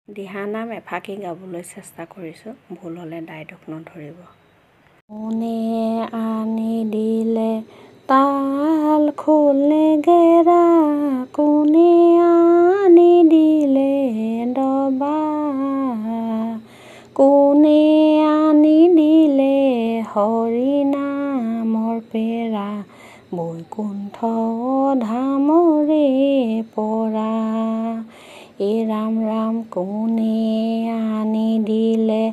দিহানাম এফাকি গাবলৈ চেষ্টা কৰিছোঁ, ভুল হ'লে দায় দোষ নধৰিব। কোনে আনি দিলে তাল খোল নেগেৰা, কোনে আনি দিলে দবা, কোনে আনি দিলে হৰি নামৰ পেৰা, বৈকুণ্ঠ ধামৰে পৰা। এই ৰাম ৰাম কোনে আনি দিলে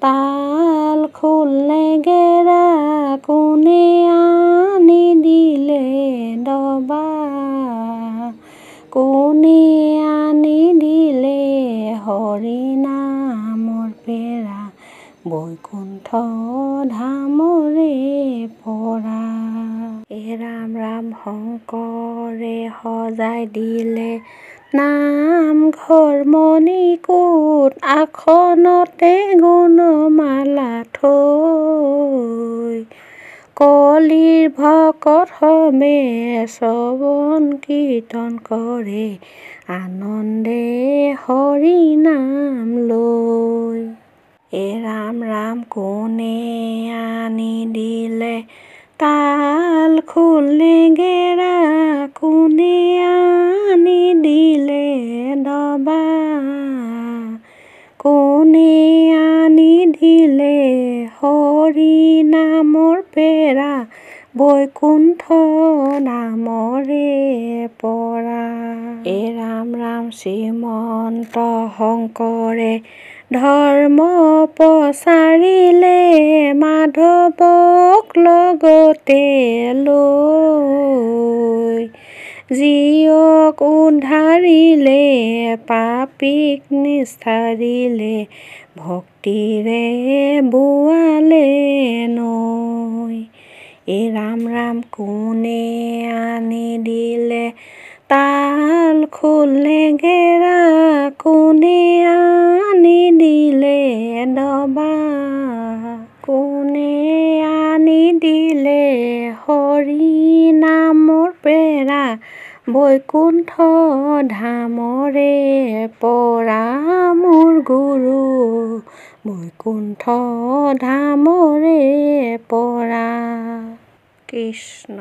তাল খোল নেগেৰা, কোনে আনি দিলে দবা, কোনে আনি দিলে হৰি নামৰ পেৰা, বৈকুণ্ঠ ধামৰে পৰা। এই ৰাম ৰাম শংকৰে সজাই দিলে নামঘৰ মণিকূট, আসনতে গুণমালা থৈ, কলিৰ ভকত সবে শ্ৰৱণ কীৰ্তন কৰে, আনন্দে হৰি নাম লৈ। এই ৰাম ৰাম কোনে আনি দিলে তাল খোল নেগেৰা, কোনে আনি দিলে দবা, কোনে আনি দিলে হৰি নামৰ পেৰা, বৈকুণ্ঠ ধামৰে পৰা। এই ৰাম ৰাম শ্ৰীমন্ত শংকৰে ধৰ্ম প্ৰচাৰিলে, মাধৱক লগতে লৈ, জীয়ক উদ্ধাৰিলে, পাপীক নিস্তাৰিলে, ভক্তিৰে বোৱালে নৈ। এই ৰাম ৰাম কোনে আনি দিলে তাল খোল নেগেৰা, কোনে আনি দিলে দবা, কোনে আনি দিলে হৰি নামৰ পেৰা, বৈকুণ্ঠ ধামৰে পৰা। মোৰ গুৰু বৈকুণ্ঠ ধামৰে পৰা। কৃষ্ণ।